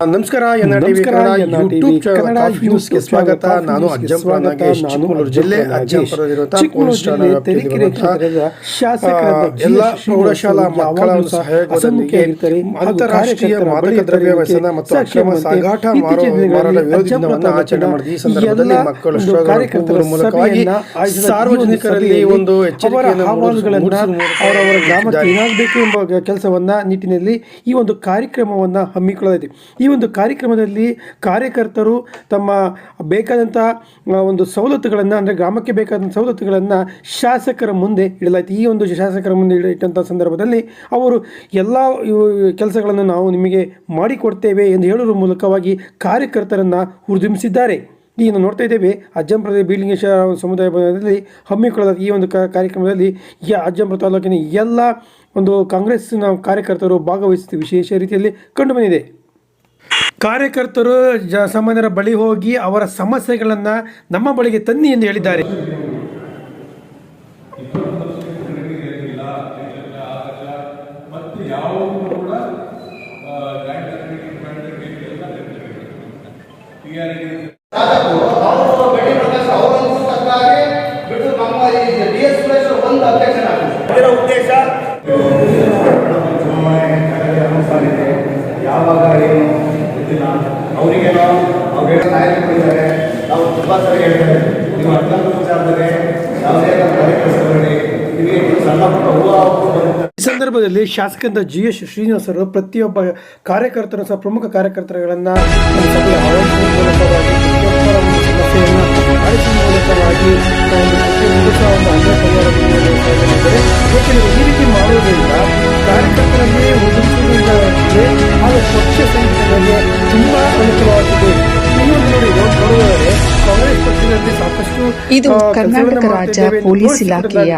ನಮಸ್ಕಾರ ಎನ್ಆರ್ಟಿವಿ Kannada YouTube channel ನ್ಯೂಸ್ಗೆ ಸ್ವಾಗತ. ನಾನು ಅಜ್ಜಂಪುರ ನಾಗೇಶ್, ಚಿಕ್ಕಮಗಳೂರು ಜಿಲ್ಲೆ ಅಜ್ಜಂಪುರದಲ್ಲಿರುವಂತಹ ಪೊಲೀಸ್ ಠಾಣಾ ಎಲ್ಲ ಪ್ರೌಢಶಾಲಾ ಮಕ್ಕಳ ಸಹಯೋಗದೊಂದಿಗೆ ಅಂತಾರಾಷ್ಟ್ರೀಯ ಮಾದಕ ದ್ರವ್ಯ ವ್ಯಸನ ಮತ್ತು ಅಕ್ರಮ ಸಾಗಾಟ ಮಾರಾಟ ವಿರೋಧಿ ದಿನವನ್ನು ಆಚರಣೆ ಮಾಡಿದ ಈ ಸಂದರ್ಭದಲ್ಲಿ ಮಕ್ಕಳು ಕಾರ್ಯಕರ್ತರ ಮೂಲಕವಾಗಿ ಸಾರ್ವಜನಿಕರಲ್ಲಿ ಒಂದು ಎಚ್ಚರಿಕೆಯನ್ನು ಅವರವರ ಗ್ರಾಮಕ್ಕೆ ಏನಾಗಬೇಕು ಎಂಬ ಕೆಲಸವನ್ನ ನಿಟ್ಟಿನಲ್ಲಿ ಈ ಒಂದು ಕಾರ್ಯಕ್ರಮವನ್ನು ಹಮ್ಮಿಕೊಳ್ಳಲಾಗಿದೆ. ಈ ಒಂದು ಕಾರ್ಯಕ್ರಮದಲ್ಲಿ ಕಾರ್ಯಕರ್ತರು ತಮ್ಮ ಬೇಕಾದಂಥ ಒಂದು ಸವಲತ್ತುಗಳನ್ನು, ಅಂದರೆ ಗ್ರಾಮಕ್ಕೆ ಬೇಕಾದಂಥ ಸವಲತ್ತುಗಳನ್ನು ಶಾಸಕರ ಮುಂದೆ ಇಡಲಾಯಿತು. ಈ ಒಂದು ಶಾಸಕರ ಮುಂದೆ ಇಟ್ಟಂಥ ಸಂದರ್ಭದಲ್ಲಿ ಅವರು ಎಲ್ಲ ಕೆಲಸಗಳನ್ನು ನಾವು ನಿಮಗೆ ಮಾಡಿಕೊಡ್ತೇವೆ ಎಂದು ಹೇಳುವ ಮೂಲಕವಾಗಿ ಕಾರ್ಯಕರ್ತರನ್ನು ಹುರಿದುಂಬಿಸಿದ್ದಾರೆ. ಈಗ ನಾವು ನೋಡ್ತಾ ಇದ್ದೇವೆ ಅಜ್ಜಂಪುರದ ಬೀಲಿಂಗೇಶ್ವರ ಸಮುದಾಯ ಭವನದಲ್ಲಿ ಹಮ್ಮಿಕೊಳ್ಳಲಾದ ಈ ಒಂದು ಕಾರ್ಯಕ್ರಮದಲ್ಲಿ ಅಜ್ಜಂಪುರ ತಾಲೂಕಿನ ಎಲ್ಲ ಒಂದು ಕಾಂಗ್ರೆಸ್ನ ಕಾರ್ಯಕರ್ತರು ಭಾಗವಹಿಸಿ ವಿಶೇಷ ರೀತಿಯಲ್ಲಿ ಕಂಡುಬಂದಿದೆ. ಕಾರ್ಯಕರ್ತರು ಸಾಮಾನ್ಯರ ಬಳಿ ಹೋಗಿ ಅವರ ಸಮಸ್ಯೆಗಳನ್ನು ನಮ್ಮ ಬಳಿಗೆ ತನ್ನಿ ಎಂದು ಹೇಳಿದ್ದಾರೆ. ಉದ್ದೇಶ ಯಾವಾಗ ಏನು ಗೊತ್ತಿಲ್ಲ ಅವರಿಗೆ ನಾವು ನಾಯಕರಿದ್ದಾರೆ. ನಾವು ತುಂಬ ಸರಿ ಹೇಳ್ತೇವೆ, ನೀವು ಅತ್ಯಂತ ವಿಚಾರದಲ್ಲಿ ಯಾವುದೇ ಕಾರ್ಯಕ್ರಮಗಳಲ್ಲಿ ನಿಮಗೆ ಸಣ್ಣ ಪುಟ್ಟ ಈ ಸಂದರ್ಭದಲ್ಲಿ ಶಾಸಕರಾದ GS ಶ್ರೀನಿವಾಸ್ ಅವರು ಪ್ರತಿಯೊಬ್ಬ ಕಾರ್ಯಕರ್ತರು ಸಹ ಪ್ರಮುಖ ಕಾರ್ಯಕರ್ತರುಗಳನ್ನು ಈ ರೀತಿ ಮಾಡುವುದರಿಂದ ಕಾರ್ಯಕರ್ತರಲ್ಲಿ ಹಾಗೂ ಪಕ್ಷ ಸಂಘಟನೆಗೆ ತುಂಬಾ ಅನುಕೂಲವಾಗಿದೆ. ಕಾಂಗ್ರೆಸ್ ಪಕ್ಷದಲ್ಲಿ ಸಾಕಷ್ಟು ಇದು ಕರ್ನಾಟಕ ರಾಜ್ಯ ಪೊಲೀಸ್ ಇಲಾಖೆಯ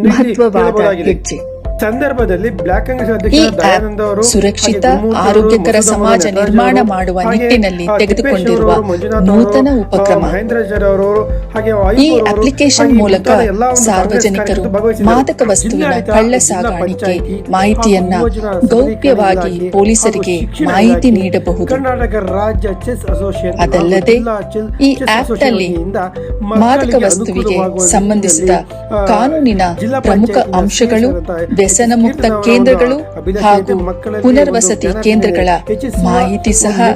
ಮಹತ್ವವಾದ ಹೆಜ್ಜೆ. ಸಂದರ್ಭದಲ್ಲಿ ಬ್ಲಾಕ್ ಕಾಂಗ್ರೆಸ್ ಈ ಆಪ್ ಸುರಕ್ಷಿತ ಆರೋಗ್ಯಕರ ಸಮಾಜ ನಿರ್ಮಾಣ ಮಾಡುವ ನಿಟ್ಟಿನಲ್ಲಿ ತೆಗೆದುಕೊಂಡಿರುವ ನೂತನ ಉಪಕ್ರಮ. ಈ ಅಪ್ಲಿಕೇಶನ್ ಮೂಲಕ ಸಾರ್ವಜನಿಕರು ಮಾದಕ ವಸ್ತುವಿನ ಕಳ್ಳ ಸಾಗಾಣಿಕೆ ಮಾಹಿತಿಯನ್ನ ಗೌಪ್ಯವಾಗಿ ಪೊಲೀಸರಿಗೆ ಮಾಹಿತಿ ನೀಡಬಹುದು. ಅದಲ್ಲದೆ ಈ ಆಪ್ ನಲ್ಲಿ ಮಾದಕ ವಸ್ತುವಿಗೆ ಸಂಬಂಧಿಸಿದ ಕಾನೂನಿನ ಪ್ರಮುಖ ಅಂಶಗಳು, ವ್ಯಸನ ಮುಕ್ತ ಕೇಂದ್ರಗಳು ಹಾಗೂ ಪುನರ್ವಸತಿ ಕೇಂದ್ರಗಳ ಮಾಹಿತಿ ಸಹ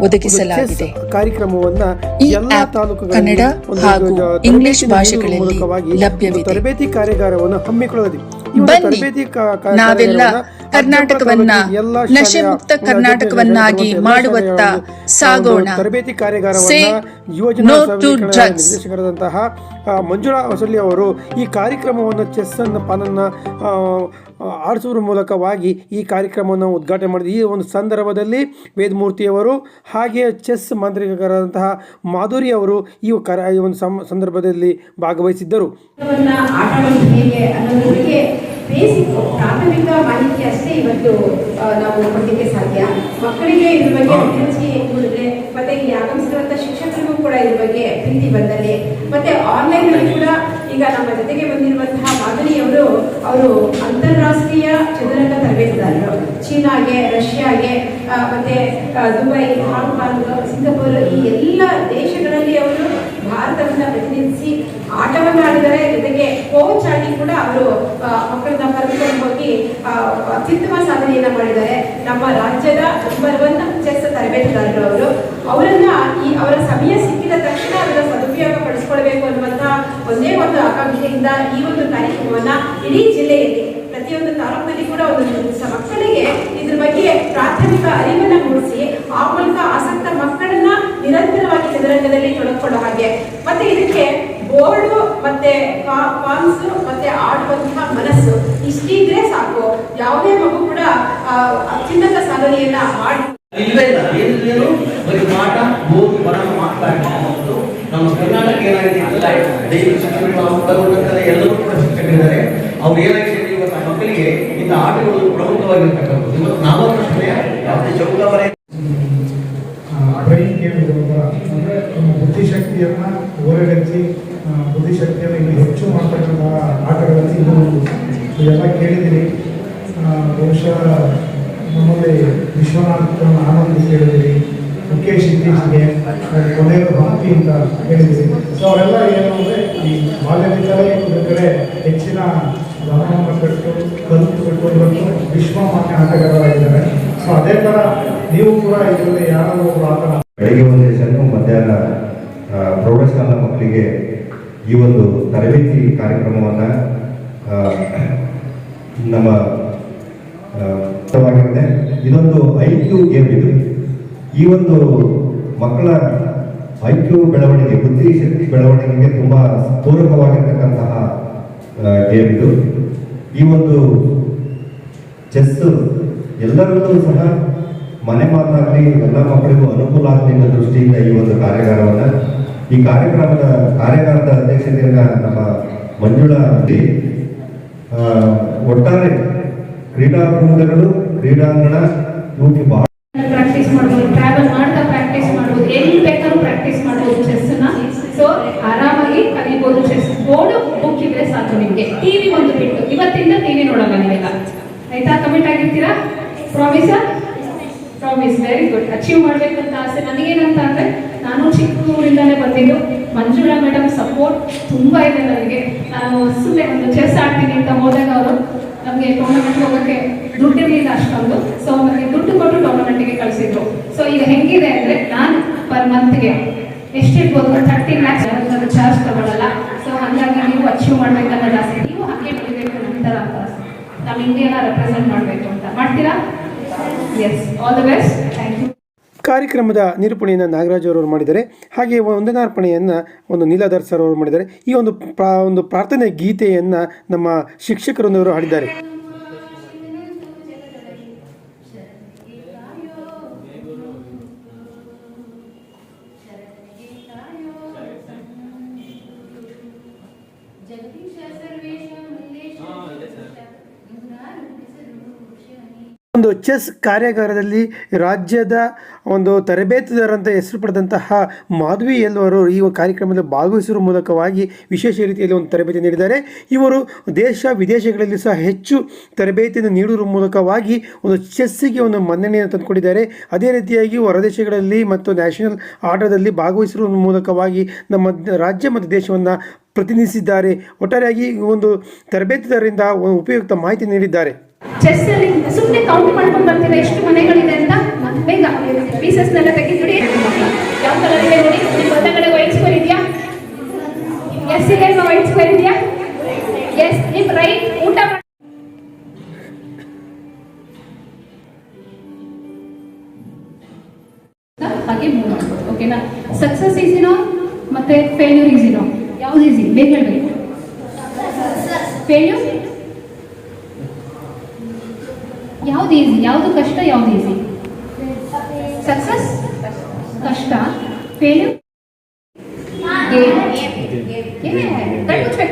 ಒದಗಿಸಲಾಗಿದೆ. ಈ ಆಪ್ ಕನ್ನಡ ಹಾಗೂ ಇಂಗ್ಲಿಷ್ ಭಾಷೆಗಳಲ್ಲಿ ಲಭ್ಯವಿದೆ. ತರಬೇತಿ ಕಾರ್ಯಾಗಾರವನ್ನು ಹಮ್ಮಿಕೊಳ್ಳಲಾಗಿದೆ. ಬನ್ನಿ, ನಾವೆಲ್ಲ ಕರ್ನಾಟಕವನ್ನ ನಶೆ ಮುಕ್ತ ಕರ್ನಾಟಕವನ್ನಾಗಿ ಮಾಡುವತ್ತ ಸಾಗೋಣ. ತರಬೇತಿ ಕಾರ್ಯಾಗಾರವನ್ನು ನಿರ್ದೇಶಕರಾದಂತಹ ಮಂಜುಳಾ ಹೊಸಳ್ಳಿ ಅವರು ಈ ಕಾರ್ಯಕ್ರಮವನ್ನು ಚೆಸ್ ಅನ್ನು ಪಾನನ್ನ ಆಡಿಸುವ ಮೂಲಕವಾಗಿ ಈ ಕಾರ್ಯಕ್ರಮವನ್ನು ಉದ್ಘಾಟನೆ ಮಾಡಿದ ಈ ಒಂದು ಸಂದರ್ಭದಲ್ಲಿ ವೇದಮೂರ್ತಿಯವರು ಹಾಗೆಯೇ ಚೆಸ್ ಮಾಂತ್ರಿಕರಾದಂತಹ ಮಾಧುರಿ ಅವರು ಈ ಒಂದು ಸಂದರ್ಭದಲ್ಲಿ ಭಾಗವಹಿಸಿದ್ದರು. ಪ್ರಾಥಮಿಕ ಮಾಹಿತಿ ಅಷ್ಟೇ ಇವತ್ತು ನಾವು ಕೊಡಲಿಕ್ಕೆ ಸಾಧ್ಯ. ಮಕ್ಕಳಿಗೆ ಇದ್ರ ಬಗ್ಗೆ ಅಭಿರುಚಿ ಮೂಡಿದ್ರೆ, ಮತ್ತೆ ಇಲ್ಲಿ ಆಗಮಿಸಿರುವಂತ ಶಿಕ್ಷಕರಿಗೂ ಕೂಡ ಇದ್ರ ಬಗ್ಗೆ ಪ್ರೀತಿ ಬಂದಲ್ಲಿ, ಮತ್ತೆ ಆನ್ಲೈನ್ ನಲ್ಲಿ ಕೂಡ ಈಗ ನಮ್ಮ ಜೊತೆಗೆ ಬಂದಿರುವಂತಹ ಮಾದರಿಯವರು ಅವರು ಅಂತಾರಾಷ್ಟ್ರೀಯ ಚದುರಂಗ ತರಬೇತುದಾರರು. ಚೀನಾಗೆ, ರಷ್ಯಾಗೆ, ಮತ್ತೆ ದುಬೈ, ಹಾಂಗ್ಕಾಂಗ್, ಸಿಂಗಾಪುರ್ ಈ ಎಲ್ಲ ದೇಶಗಳಲ್ಲಿ ಅವರು ಭಾರತವನ್ನ ಪ್ರತಿನಿಧಿಸಿ ಆಟವನ್ನು ಆಡಿದರೆ, ಜೊತೆಗೆ ಕೋಚ್ ಆಗಿ ಕೂಡ ಅವರು ಮಕ್ಕಳನ್ನ ಕರೆದುಕೊಂಡು ಹೋಗಿ ಅತ್ಯುತ್ತಮ ಸಾಧನೆಯನ್ನ ಮಾಡಿದ್ದಾರೆ. ನಮ್ಮ ರಾಜ್ಯದ ನಂಬರ್ 1 ಚೆಸ್ ತರಬೇತುದಾರರು ಅವರು. ಅವರನ್ನ ಅವರ ಸಮಯ ಸಿಕ್ಕಿದ ತಕ್ಷಣ ಅದರ ಸದುಪಯೋಗ ಪಡಿಸಿಕೊಳ್ಬೇಕು ಅನ್ನುವಂತಹ ಒಂದೇ ಒಂದು ಆಕಾಂಕ್ಷೆಯಿಂದ ಈ ಒಂದು ಕಾರ್ಯಕ್ರಮವನ್ನ ಇಡೀ ಜಿಲ್ಲೆಯಲ್ಲಿ ಪ್ರತಿಯೊಂದು ತಾಲೂಕಿನಲ್ಲಿ ಕೂಡ ಒಂದು ಮಕ್ಕಳಿಗೆ ಇದ್ರ ಬಗ್ಗೆ ಪ್ರಾಥಮಿಕ ಅರಿವನ್ನ ಮೂಡಿಸಿ ಆ ಮೂಲಕ ಆಸಕ್ತ ಮಕ್ಕಳನ್ನ ನಿರಂತರವಾಗಿ ಚದುರಂಗದಲ್ಲಿ ತೊಡಗಿಕೊಳ್ಳೋ ಹಾಗೆ, ಮತ್ತೆ ಇದಕ್ಕೆ ಬೋರ್ಡು ಮತ್ತೆ ಕಾನ್ಸ್ ಮತ್ತೆ ಆಡುವಂತಹ ಮನಸ್ಸು ಇಷ್ಟಿದ್ರೆ ಸಾಕು, ಯಾವುದೇ ಮಗು ಕೂಡ ಅತ್ಯುನ್ನತ ಸಾಧನೆಯನ್ನ ಮಾಡಿ ನಮ್ಮ ಕರ್ನಾಟಕ ಏನಾಗಿದೆ ಎಲ್ಲರೂ ಕೂಡ ಶಿಕ್ಷಕರಿದ್ದಾರೆ. ಅವ್ರು ಏನಾಗಿದೆ ಇವತ್ತು ಮಕ್ಕಳಿಗೆ ಇಂಥ ಆಟಗಳು ಪ್ರಮುಖವಾಗಿರ್ತಕ್ಕಂಥದ್ದು. ಇವತ್ತು ನಾಮಕೃಷ್ಣೆಯ ಯಾವುದೇ ಚೌಕಾವರೆ ಬ್ರೈನ್ ಗೇಮ್ ಅಂದರೆ ಬುದ್ಧಿಶಕ್ತಿಯನ್ನು ಹೊರಗಚ್ಚಿ ಬುದ್ಧಿಶಕ್ತಿಯನ್ನು ಇಲ್ಲಿ ಹೆಚ್ಚು ಮಾಡ್ತಕ್ಕಂಥ ಆಟಗಳಲ್ಲಿ ಇದು ಎಲ್ಲ ಕೇಳಿದ್ದೀರಿ. ಬಹುಶಃ ನಮ್ಮಲ್ಲಿ ವಿಶ್ವನಾಥ್ ಆನಂದ್ ಕೇಳಿದಿರಿ, ಮುಖೇಶ್ ಇತ್ತೀಚೆಗೆ, ಕೊನೆಯದು ಹಂಪಿ ಅಂತ ಹೇಳಿದಿರಿ. ಸೊ ಅವರೆಲ್ಲ ಏನು ಅಂದರೆ ಈ ಬಾಲ್ಯದಿಂದಲೇ ಒಂದು ಕಡೆ ಹೆಚ್ಚಿನ ಗಮನವನ್ನು ಕಲಿತುಬಿಟ್ಟು ಇವತ್ತು ವಿಶ್ವಮಾನ್ಯ ಆಟಗಾರರಾಗಿದ್ದಾರೆ. ಸೊ ಅದೇ ಥರ ನೀವು ಕೂಡ ಇದರಲ್ಲಿ ಯಾರಾದರೂ ಒಬ್ಬರು ಆಟ ಬೆಳಗ್ಗೆ ಒಂದು ಸೆಷನ್ನು, ಮಧ್ಯಾಹ್ನ ಪ್ರೌಢಶಾಲಾ ಮಕ್ಕಳಿಗೆ ಈ ಒಂದು ತರಬೇತಿ ಕಾರ್ಯಕ್ರಮವನ್ನು ನಮ್ಮ ಇಷ್ಟವಾಗಿರುತ್ತೆ. ಇದೊಂದು IQ ಗೇಮ್ ಇದು. ಈ ಒಂದು ಮಕ್ಕಳ IQ ಬೆಳವಣಿಗೆ, ಬುದ್ಧಿಶಕ್ತಿ ಬೆಳವಣಿಗೆಗೆ ತುಂಬ ಪೂರಕವಾಗಿರ್ತಕ್ಕಂತಹ ಗೇಮ್ ಇದು. ಈ ಒಂದು ಚೆಸ್ ಎಲ್ಲರಲ್ಲೂ ಸಹ ಮನೆ ಮಾತಾಗಲಿ ಎಲ್ಲ ಮಕ್ಕಳಿಗೂ ಅನುಕೂಲ ಆಗಲಿ ಅನ್ನೋ ದೃಷ್ಟಿಯಿಂದ ಈ ಒಂದು ಈ ಕಾರ್ಯಾಗಾರದ ಅಧ್ಯಕ್ಷತೆಯನ್ನು ನಮ್ಮ ಮಂಜುಳಾ ಒಟ್ಟಾರೆ ಕ್ರೀಡಾಕೂಟಗಳು, ಕ್ರೀಡಾಂಗಣ ಇವಕ್ಕೆ ಬಹಳ ಪ್ರಾಕ್ಟೀಸ್ ಮಾಡ್ಬೋದು, ಟ್ರಾವೆಲ್ ಮಾಡ್ತಾ ಪ್ರಾಕ್ಟೀಸ್ ಮಾಡ್ಬೋದು, ಎಲ್ಲಿ ಬೇಕಾದ್ರೂ ಪ್ರಾಕ್ಟೀಸ್ ಮಾಡ್ಬೋದು ಚೆಸ್ನ. ಸೊ ಆರಾಮಾಗಿ ಕಲಿಬಹುದು. ಚೆಸ್ ಬೋರ್ಡ್ ಬುಕ್ ಇದ್ರೆ ಸಾಕು ನಿಮ್ಗೆ. ಟಿವಿ ಒಂದು ಬಿಟ್ಟು ಇವತ್ತಿಂದ ಟಿವಿ ನೋಡಲ್ಲ ನೀವೆಲ್ಲ, ಆಯ್ತಾ? ಕಮಿಟ್ ಆಗಿರ್ತೀರಾ? Promise? Promise. Very good. Achieve ಮಾಡ್ಬೇಕಂತ ಆಸೆ ನನಗೇನಂತ ಅಂದ್ರೆ, ನಾನು ಚಿಕ್ಕೂರಿಂದಾನೇ ಬಂದಿದ್ದು. ಮಂಜುಳಾ ಮೇಡಮ್ ಸಪೋರ್ಟ್ ತುಂಬಾ ಇದೆ ನನಗೆ. ನಾನು ಸುಮ್ಮನೆ ಒಂದು ಚೆಸ್ ಆಡ್ತೀನಿ ಅಂತ ಹೋದಾಗ ಅವರು ನಮಗೆ ಟೂರ್ನಮೆಂಟ್ ಹೋಗೋಕ್ಕೆ ದುಡ್ಡಿರಲಿಲ್ಲ ಅಷ್ಟೊಂದು. ಸೊ ನನಗೆ ದುಡ್ಡು ಕೊಟ್ಟು ಟೂರ್ನಮೆಂಟ್ಗೆ ಕಳಿಸಿದ್ರು. ಸೊ ಈಗ ಹೆಂಗಿದೆ ಅಂದ್ರೆ, ನಾನು ಪರ್ ಮಂತ್ಗೆ ಎಷ್ಟಿರ್ಬೋದು 30 lakhs ಚಾರ್ಜ್ ತಗೊಳ್ಳಲ್ಲ. ಸೊ ಹಾಗಾಗಿ ನೀವು ಅಚೀವ್ ಮಾಡ್ಬೇಕನ್ನೋದು ಆಸೆ. ನೀವು ಹಾಗೆ ಬೆಳಿಬೇಕು ನಂತರ ಅಂತ ಆಸೆ. ನಮ್ಮ ಇಂಡಿಯಾನ ರೆಪ್ರೆಸೆಂಟ್ ಮಾಡಬೇಕು ಅಂತ. ಮಾಡ್ತೀರಾ? Yes, all the best. Thank you. ಕಾರ್ಯಕ್ರಮದ ನಿರೂಪಣೆಯನ್ನು ನಾಗರಾಜ್ ಅವರು ಮಾಡಿದ್ದಾರೆ. ಹಾಗೆ ವಂದನಾರ್ಪಣೆಯನ್ನು ನೀಲಾಧರ್ ಸರ್ ಅವರು ಮಾಡಿದ್ದಾರೆ. ಈ ಒಂದು ಪ್ರಾರ್ಥನೆ ಗೀತೆಯನ್ನು ನಮ್ಮ ಶಿಕ್ಷಕರೊಂದವರು ಹಾಡಿದ್ದಾರೆ. ಒಂದು ಚೆಸ್ ಕಾರ್ಯಾಗಾರದಲ್ಲಿ ರಾಜ್ಯದ ಒಂದು ತರಬೇತುದಾರ ಅಂತ ಹೆಸರು ಪಡೆದಂತಹ ಮಾಧವಿ ಎಲ್ಲವರು ಈ ಕಾರ್ಯಕ್ರಮದಲ್ಲಿ ಭಾಗವಹಿಸುವ ಮೂಲಕವಾಗಿ ವಿಶೇಷ ರೀತಿಯಲ್ಲಿ ಒಂದು ತರಬೇತಿ ನೀಡಿದ್ದಾರೆ. ಇವರು ದೇಶ ವಿದೇಶಗಳಲ್ಲಿ ಸಹ ಹೆಚ್ಚು ತರಬೇತಿಯನ್ನು ನೀಡುವ ಮೂಲಕವಾಗಿ ಒಂದು ಚೆಸ್ಸಿಗೆ ಒಂದು ಮನ್ನಣೆಯನ್ನು ತಂದುಕೊಟ್ಟಿದ್ದಾರೆ. ಅದೇ ರೀತಿಯಾಗಿ ಹೊರದೇಶಗಳಲ್ಲಿ ಮತ್ತು ನ್ಯಾಷನಲ್ ಆಟದಲ್ಲಿ ಭಾಗವಹಿಸುವ ಮೂಲಕವಾಗಿ ನಮ್ಮ ರಾಜ್ಯ ಮತ್ತು ದೇಶವನ್ನು ಪ್ರತಿನಿಧಿಸಿದ್ದಾರೆ. ಒಟ್ಟಾರೆಯಾಗಿ ಒಂದು ತರಬೇತುದಾರರಿಂದ ಉಪಯುಕ್ತ ಮಾಹಿತಿ ನೀಡಿದ್ದಾರೆ. ಚೆಸ್ ಅಲ್ಲಿ ಸುಮ್ಮನೆ ಕೌಂಟ್ ಮಾಡ್ಕೊಂಡು ಬರ್ತೀರಾ ಎಷ್ಟು ಮನೆಗಳಿದೆ ಅಂತ. ಬೇಗ ಪೀಸಸ್ನೆಲ್ಲ ತೆಗೆದುಡಿ. ಯಾವ ಕಲರ್ ಇದೆ ನೋಡಿ. ನಿಮ್ಮ ಹೊರಗಡೆ ವೈಟ್ ಸ್ಕ್ವೇರ್ ಇದೆಯಾ? ಎಸ್ ಇದೆ. ವೈಟ್ ಸ್ಕ್ವೇರ್ ಇದೆಯಾ? ಎಸ್. ನಿಮ್ ರೈಟ್ ಊಟ ಹಾಗೆ ಮೂವ್ ಮಾಡ್ಬೋದು. ಓಕೆನಾ? ಸಕ್ಸಸ್ ಈಸಿನೋ ಮತ್ತೆ ಫೇಲ್ಯೂರ್ ಈಸಿನೋ? ಯಾವ್ದು ಈಸಿ? ಬೇಗ ಹೇಳ್ಬೇಕು. ಫೇಲ್ಯೂರ್ ಯಾವ್ದು ಈಸಿ? ಯಾವ್ದು ಕಷ್ಟ? ಯಾವ್ದು ಈಸಿ? ಸಕ್ಸಸ್ ಕಷ್ಟ, ಫೇಲ್ಯೂರ್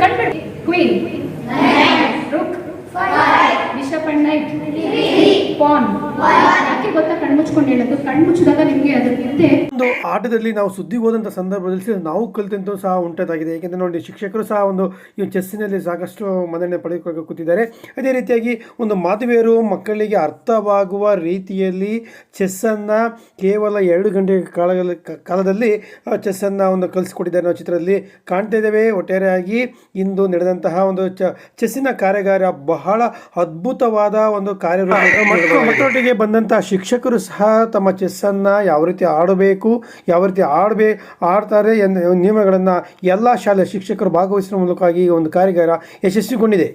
ಕಟ್ಬಿಡಿ. Queen, rook, bishop and knight, pawn. ಯಾಕೆ ಗೊತ್ತಾ ಕಣ್ಮುಚ್ಕೊಂಡು ಹೇಳೋದು? ಕಣ್ಮುಚ್ಚಿದಾಗ ನಿಮಗೆ ಅದ್ರ ಹಿಂದೆ ಒಂದು ಆಟದಲ್ಲಿ ನಾವು ಸುದ್ದಿ ಹೋದಂಥ ಸಂದರ್ಭದಲ್ಲಿ ನಾವು ಕಲಿತಂತೂ ಸಹ ಉಂಟಾಗಿದೆ. ಏಕೆಂದರೆ ನೋಡಿ, ಶಿಕ್ಷಕರು ಸಹ ಈ ಚೆಸ್ಸಿನಲ್ಲಿ ಸಾಕಷ್ಟು ಮನ್ನಣೆ ಪಡೆದುಕೊಂಡು ಕೂತಿದ್ದಾರೆ. ಅದೇ ರೀತಿಯಾಗಿ ಒಂದು ಮಾಧವಿಯರು ಮಕ್ಕಳಿಗೆ ಅರ್ಥವಾಗುವ ರೀತಿಯಲ್ಲಿ ಚೆಸ್ಸನ್ನು ಕೇವಲ 2 ಗಂಟೆ ಕಾಲದಲ್ಲಿ ಚೆಸ್ಸನ್ನು ಕಲಿಸ್ಕೊಟ್ಟಿದ್ದಾರೆ. ನಾವು ಚಿತ್ರದಲ್ಲಿ ಕಾಣ್ತಾ ಇದ್ದೇವೆ. ಒಟ್ಟಾರೆಯಾಗಿ ಇಂದು ನಡೆದಂತಹ ಒಂದು ಚೆಸ್ಸಿನ ಕಾರ್ಯಾಗಾರ ಬಹಳ ಅದ್ಭುತವಾದ ಒಂದು ಕಾರ್ಯರೂಪ. ಮಕ್ಕಳೊಟ್ಟಿಗೆ ಬಂದಂತಹ ಶಿಕ್ಷಕರು ಸಹ ತಮ್ಮ ಚೆಸ್ಸನ್ನು ಯಾವ ರೀತಿ ಆಡಬೇಕು, ಯಾವ ರೀತಿ ಆಡ್ತಾರೆ ನಿಯಮಗಳನ್ನು ಎಲ್ಲ ಶಾಲೆಯ ಶಿಕ್ಷಕರು ಭಾಗವಹಿಸುವ ಮೂಲಕವಾಗಿ ಒಂದು ಕಾರ್ಯಾಗಾರ ಯಶಸ್ವಿಗೊಂಡಿದೆ.